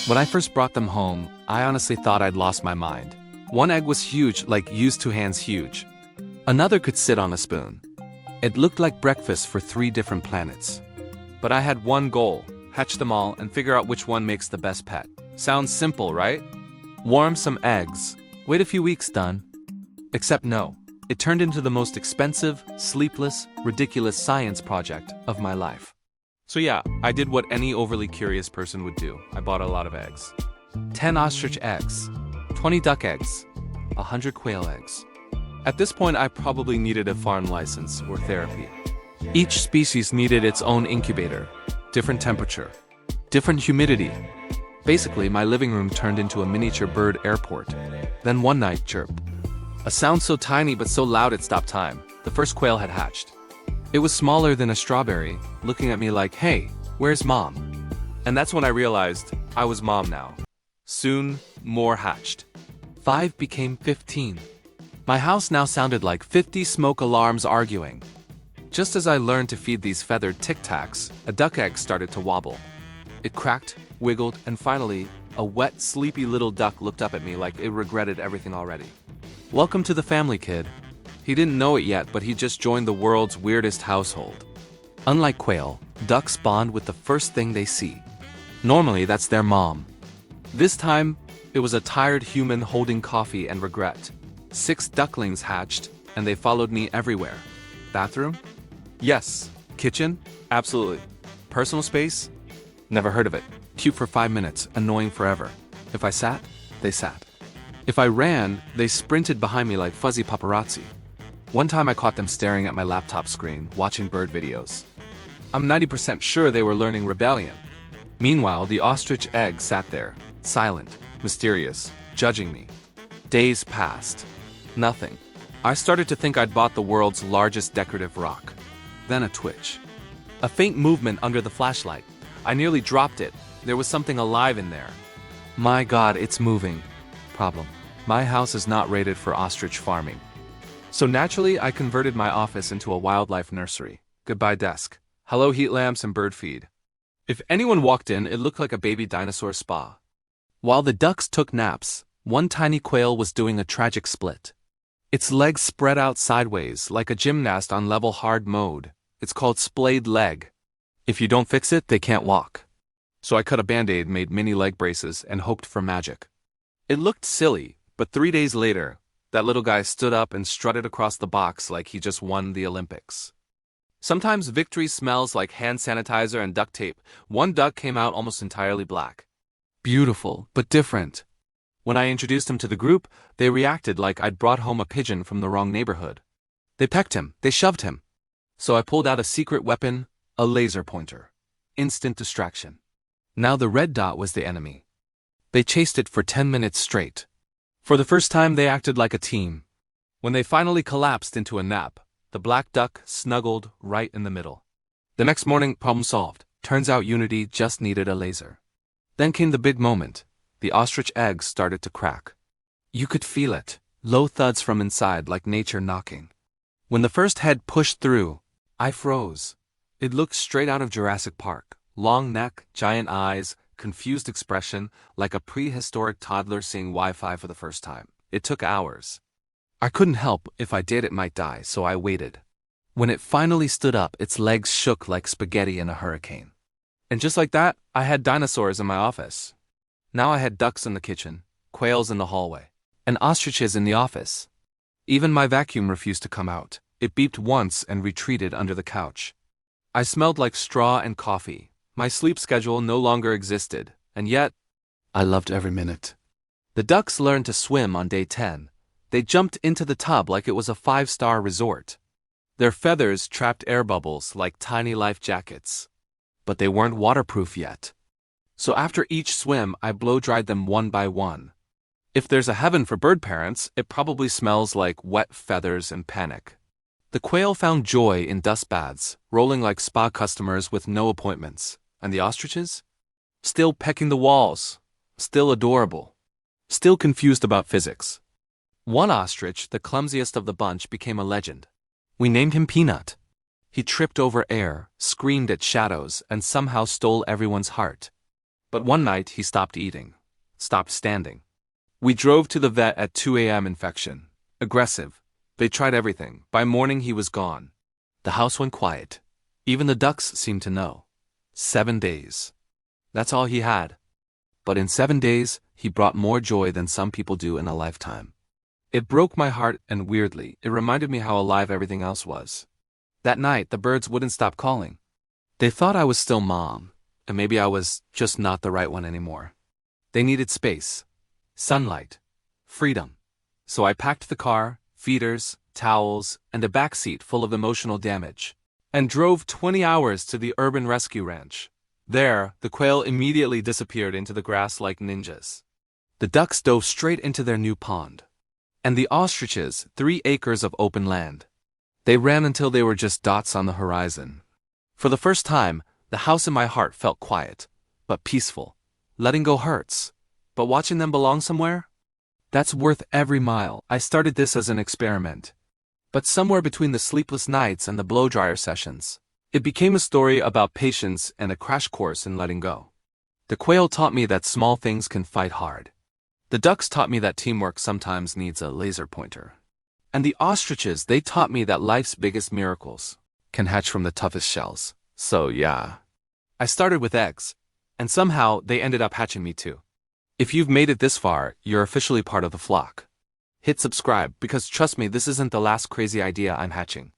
When I first brought them home, I honestly thought I'd lost my mind. One egg was huge, like used two hands huge. Another could sit on a spoon. It looked like breakfast for 3 different planets. But I had one goal: hatch them all and figure out which one makes the best pet. Sounds simple, right? Warm some eggs. Wait a few weeks, done. Except no. It turned into the most expensive, sleepless, ridiculous science project of my life. So yeah, I did what any overly curious person would do. I bought a lot of eggs. 10 ostrich eggs, 20 duck eggs, 100 quail eggs. At this point, I probably needed a farm license or therapy. Each species needed its own incubator, different temperature, different humidity. Basically, my living room turned into a miniature bird airport. Then one night, chirp. A sound so tiny but so loud it stopped time. The first quail had hatched. It was smaller than a strawberry, looking at me like, "Hey, where's mom?" And that's when I realized I was mom now. Soon, more hatched. 5 became 15. My house now sounded like 50 smoke alarms arguing. Just as I learned to feed these feathered tic-tacs, a duck egg started to wobble. It cracked, wiggled, and finally, a wet, sleepy little duck looked up at me like it regretted everything already. "Welcome to the family, kid." He didn't know it yet, but he just joined the world's weirdest household. Unlike quail, ducks bond with the first thing they see. Normally, that's their mom. This time, it was a tired human holding coffee and regret. 6 ducklings hatched, and they followed me everywhere. Bathroom? Yes. Kitchen? Absolutely. Personal space? Never heard of it. Cute for 5 minutes, annoying forever. If I sat, they sat. If I ran, they sprinted behind me like fuzzy paparazzi. One time I caught them staring at my laptop screen, watching bird videos. I'm 90% sure they were learning rebellion. Meanwhile, the ostrich egg sat there, silent, mysterious, judging me. Days passed. Nothing. I started to think I'd bought the world's largest decorative rock. Then a twitch. A faint movement under the flashlight. I nearly dropped it. There was something alive in there. My God, it's moving. Problem: my house is not rated for ostrich farming. So naturally, I converted my office into a wildlife nursery. Goodbye desk. Hello heat lamps and bird feed. If anyone walked in, it looked like a baby dinosaur spa. While the ducks took naps, one tiny quail was doing a tragic split. Its legs spread out sideways like a gymnast on level hard mode. It's called splayed leg. If you don't fix it, they can't walk. So I cut a band-aid, made mini leg braces, and hoped for magic. It looked silly, but 3 days later, that little guy stood up and strutted across the box like he just won the Olympics. Sometimes victory smells like hand sanitizer and duct tape. One duck came out almost entirely black. Beautiful, but different. When I introduced him to the group, they reacted like I'd brought home a pigeon from the wrong neighborhood. They pecked him, they shoved him. So I pulled out a secret weapon, a laser pointer. Instant distraction. Now the red dot was the enemy. They chased it for 10 minutes straight. For the first time, they acted like a team. When they finally collapsed into a nap, the black duck snuggled right in the middle. The next morning, problem solved. Turns out Unity just needed a laser. Then came the big moment. The ostrich eggs started to crack. You could feel it. Low thuds from inside, like nature knocking. When the first head pushed through, I froze. It looked straight out of Jurassic Park. Long neck, giant eyes, confused expression, like a prehistoric toddler seeing Wi-Fi for the first time. It took hours. I couldn't help. If I did, it might die, so I waited. When it finally stood up, its legs shook like spaghetti in a hurricane. And just like that, I had dinosaurs in my office. Now I had ducks in the kitchen, quails in the hallway, and ostriches in the office. Even my vacuum refused to come out. It beeped once and retreated under the couch. I smelled like straw and coffee. My sleep schedule no longer existed, and yet, I loved every minute. The ducks learned to swim on day 10. They jumped into the tub like it was a 5-star resort. Their feathers trapped air bubbles like tiny life jackets. But they weren't waterproof yet. So after each swim, I blow-dried them one by one. If there's a heaven for bird parents, it probably smells like wet feathers and panic. The quail found joy in dust baths, rolling like spa customers with no appointments. And the ostriches? Still pecking the walls. Still adorable. Still confused about physics. One ostrich, the clumsiest of the bunch, became a legend. We named him Peanut. He tripped over air, screamed at shadows, and somehow stole everyone's heart. But one night he stopped eating. Stopped standing. We drove to the vet at 2 a.m. Infection. Aggressive. They tried everything. By morning he was gone. The house went quiet. Even the ducks seemed to know. 7 days. That's all he had. But in 7 days, he brought more joy than some people do in a lifetime. It broke my heart, and weirdly, it reminded me how alive everything else was. That night, the birds wouldn't stop calling. They thought I was still mom, and maybe I was just not the right one anymore. They needed space, sunlight, freedom. So I packed the car, feeders, towels, and a backseat full of emotional damage, and drove 20 hours to the urban rescue ranch. There, the quail immediately disappeared into the grass like ninjas. The ducks dove straight into their new pond. And the ostriches, 3 acres of open land. They ran until they were just dots on the horizon. For the first time, the house in my heart felt quiet, but peaceful. Letting go hurts, but watching them belong somewhere? That's worth every mile. I started this as an experiment. But somewhere between the sleepless nights and the blow-dryer sessions, it became a story about patience and a crash course in letting go. The quail taught me that small things can fight hard. The ducks taught me that teamwork sometimes needs a laser pointer. And the ostriches, they taught me that life's biggest miracles can hatch from the toughest shells. So yeah. I started with eggs, and somehow they ended up hatching me too. If you've made it this far, you're officially part of the flock. Hit subscribe, because trust me, this isn't the last crazy idea I'm hatching.